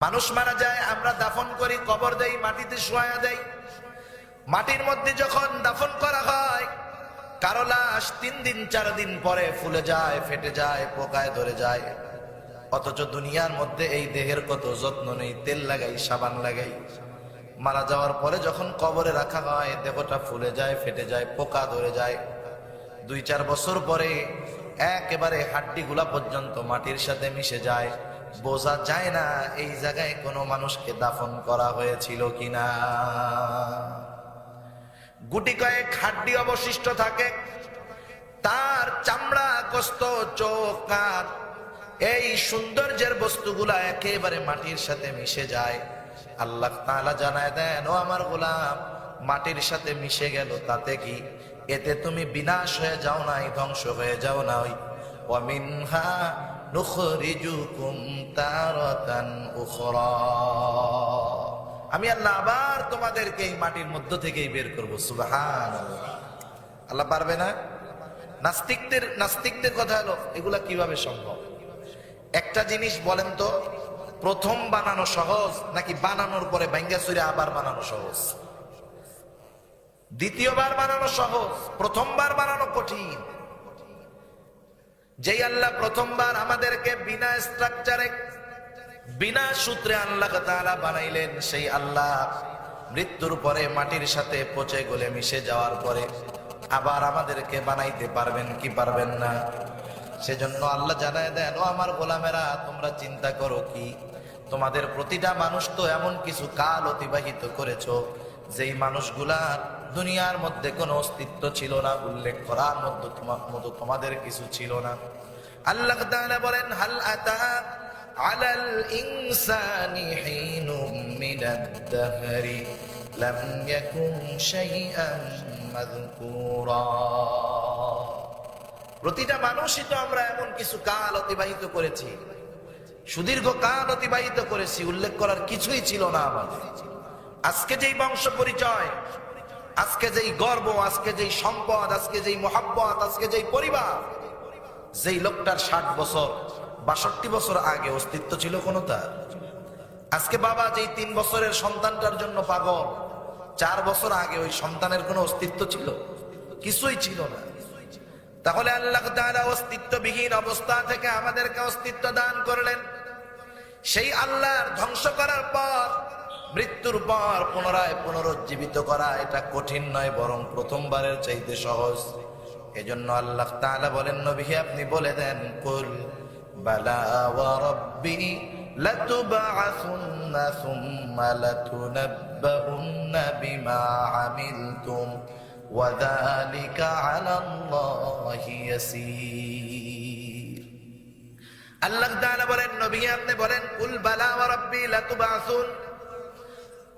মানুষ মারা যায়, আমরা দাফন করি, কবর দেই, মাটিতে শোয়া দেই। মাটির মধ্যে যখন দাফন করা হয়, কারো লাশ 3 দিন 4 দিন পরে ফুলে যায়, ফেটে যায়, পোকায় ধরে যায়। অথচ দুনিয়ার মধ্যে এই দেহের কত যত্ন নেই, তেল লাগাই, সাবান লাগাই। মারা যাওয়ার পরে যখন কবরে রাখা হয়, দেহটা ফুলে যায়, ফেটে যায়, পোকা ধরে যায়। 2-4 বছর পরে একেবারে হাড্ডিগুলা পর্যন্ত মাটির সাথে মিশে যায়। বোঝা যায় না এই জায়গায় কোনো মানুষকে দাফন করা হয়েছিল কিনা। গুটি কয়েক হাড্ডি অবশিষ্ট থাকে, তার চামড়া, গোস্ত, চোখ, কান, এই সৌন্দর্যের বস্তুগুলা একেবারে মাটির সাথে মিশে যায়। আল্লাহ তাআলা জানায় দেন, ও আমার গোলাম, মাটির সাথে মিশে গেল, তাতে কি? এতে তুমি বিনাশ হয়ে যাও নাই, ধ্বংস হয়ে যাও নাই। ওয়া মিনহা নুখরিজুকুম তারাতান উখরা, আমি আল্লাহ আবার তোমাদেরকে এই মাটির মধ্য থেকেই বের করব। সুবহানাল্লাহ। আল্লাহ পারবে না? নাস্তিকদের কথা হলো, এগুলা কিভাবে সম্ভব? একটা জিনিস বলেন তো, প্রথম বানানো সহজ নাকি বানানোর পরে ভাঙ্গা চুরে আবার বানানো সহজ? দ্বিতীয়বার বানানো সহজ, প্রথমবার বানানো কঠিন। যেই আল্লাহ প্রথমবার আমাদেরকে বিনা স্ট্রাকচারে, বিনা সূত্রে আল্লাহ তাআলা বানাইলেন, সেই আল্লাহ মৃত্যুর পরে মাটির সাথে পচে গলে মিশে যাওয়ার পরে আবার আমাদেরকে বানাইতে পারবেন কি পারবেন না? সেজন্য আল্লাহ জানায় দেন, ও আমার গোলামেরা, তোমরা চিন্তা করো কি? তোমাদের প্রতিটা মানুষ তো এমন কিছু কাল অতিবাহিত করেছো যেই মানুষগুলার দুনিয়ার মধ্যে কোনো অস্তিত্ব ছিল না, উল্লেখ করার মতো তোমাদের কিছু ছিল না। আল্লাহ তাআলা বলেন, হাল আতা আলাল ইনসানি হিনুম মিনাদ দাহরি লাম ইয়াকুন শাইআন মাযকুরা। প্রতিটা মানুষই তো আমরা এমন কিছু কাল অতিবাহিত করেছি, সুদীর্ঘ কাল অতিবাহিত করেছি, উল্লেখ করার কিছুই ছিল না আমাদের। আজকে যেই বংশ পরিচয়, আজকে যেই গর্ব, আজকে যেই সম্পদ, আজকে যেই মোহাব্বত, আজকে যেই পরিবার, যেই লোকটার 60 বছর 62 বছর আগে অস্তিত্ব ছিল কোনো তার? আজকে বাবা যেই 3 বছরের সন্তানটার জন্য পাগল, 4 বছর আগে ওই সন্তানের কোনো অস্তিত্ব ছিল? কিছুই ছিল না। তাহলে আল্লাহ তাআলা অস্তিত্ববিহীন অবস্থা থেকে আমাদেরকে অস্তিত্ব দান করলেন। সেই আল্লাহর ধ্বংস করার পর, মৃত্যুর পর পুনরায় পুনরুজ্জীবিত করা, এটা কঠিন নয়, বরং প্রথমবারের চাইতে সহজ। এজন্য আল্লাহ তাআলা বলেন, নবী আপনি বলে দেন, কুল বালা ওয়া রাব্বি লাতুবআসুন্না সুম্মা লাতুনাব্বাউন্না বিমা আমিলতুম ওয়া যালিকা আলাল্লাহি ইয়াসীর। আল্লাহ তাআলা বলেন, নবী আপনি বলেন, কুল বালা ওয়া রাব্বি লাতুবআসুন,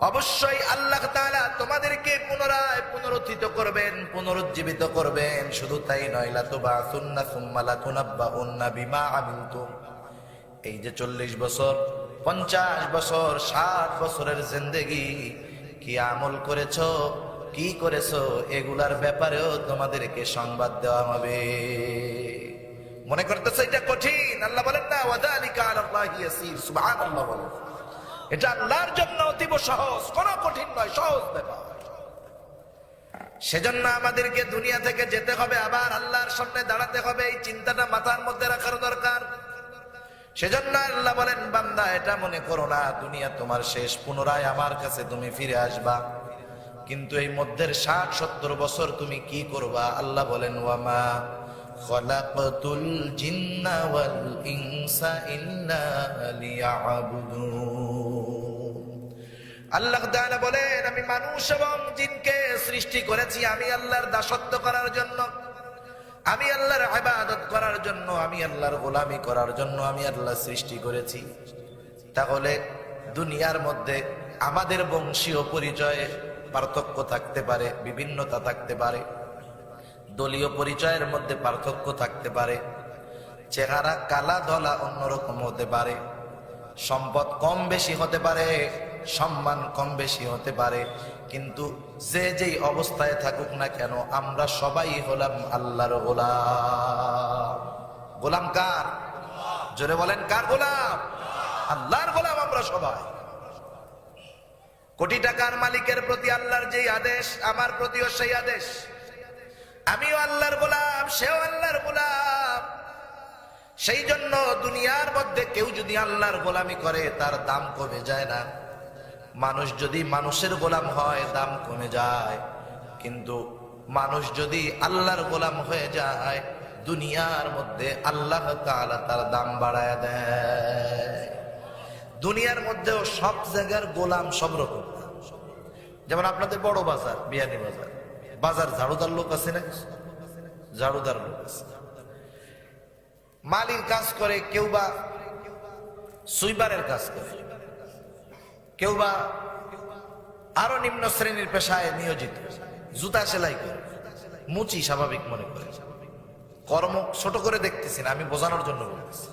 অবশ্যই আল্লাহ তাআলা তোমাদেরকে পুনরায় পুনরুত্থিত করবেন, পুনরুজ্জীবিত করবেন। শুধু তাই নয়, লাতুবআসুন্না সুম্মা লাতুনাব্বাউন্না বিমা আমিলতুম, এই যে 40 বছর, 50 বছর, 60 বছরের জিন্দেগি কি আমল করেছো, কি করেছো, এগুলার ব্যাপারেও তোমাদেরকে সংবাদ দেওয়া হবে। মনে করতেছো এটা কঠিন? আল্লাহ বলেন না, ওয়া যালিকা আলাল্লাহি ইয়াসীর। সুবহানাল্লাহ বলেন, এটা আল্লাহর জন্য অতীব সহজ, কোনো কঠিন নয়, সহজ ব্যাপার। সেজন্য আমাদেরকে দুনিয়া থেকে যেতে হবে, আবার আল্লাহর সামনে দাঁড়াতে হবে, এই চিন্তাটা মাথার মধ্যে রাখার দরকার। সেজন্য আল্লাহ বলেন, বান্দা এটা মনে করো না দুনিয়া তোমার শেষ, পুনরায় আমার কাছে তুমি ফিরে আসবা। কিন্তু এই মধ্যের 60-70 বছর তুমি কি করবা? আল্লাহ বলেন, ওয়ামা খালাকতুল জিন্না ওয়াল ইনসা ইল্লা লিয়াবুদুন। আল্লাহ তাআলা বলেন, আমি মানুষ এবং জিনকে সৃষ্টি করেছি আমি আল্লাহর দাসত্ব করার জন্য, আমি আল্লাহর ইবাদত করার জন্য, আমি আল্লাহর গোলামি করার জন্য আমি আল্লাহ সৃষ্টি করেছি। তাহলে দুনিয়ার মধ্যে আমাদের বংশীয় পরিচয়ে পার্থক্য থাকতে পারে, বিভিন্নতা থাকতে পারে, দলীয় পরিচয়ের মধ্যে পার্থক্য থাকতে পারে, চেহারা কালা ধলা অন্যরকম হতে পারে, সম্পদ কম বেশি হতে পারে, সম্মান কম বেশি হতে পারে, কিন্তু যে যেই অবস্থায় থাকুক না কেন, আমরা সবাই হলাম আল্লাহর গোলাম। গোলাম কার? জোরে বলেন, কার গোলাম? আল্লাহর গোলাম আমরা সবাই। কোটি টাকার মালিকের প্রতি আল্লাহর যেই আদেশ, আমার প্রতিও সেই আদেশ। আমিও আল্লাহর গোলাম, সেও আল্লাহর গোলাম। সেই জন্য দুনিয়ার মধ্যে কেউ যদি আল্লাহর গোলামি করে তার দাম কমে যায় না। মানুষ যদি মানুষের গোলাম হয় দাম কমে যায়, কিন্তু মানুষ যদি আল্লাহর গোলাম হয়ে যায় দুনিয়ার মধ্যে আল্লাহ তাআলা তার দাম বাড়ায় দেয়। দুনিয়ার মধ্যেও সব জায়গার গোলাম সব রকম। যেমন আপনাদের বড় বাজার, বিয়ানী বাজার, বাজার ঝাড়ুদার লোক আছে না? ঝাড়ুদার লোক আছে, মালির কাজ করে, কেউ বা সুইপারের কাজ করে, কেউ বা আরো নিম্ন শ্রেণীর পেশায় নিয়োজিত, জুতা সেলাই করে, মুচি স্বাভাবিক মনে করে। কর্ম ছোট করে দেখতেছি না, আমি বোঝানোর জন্য বলতেছি।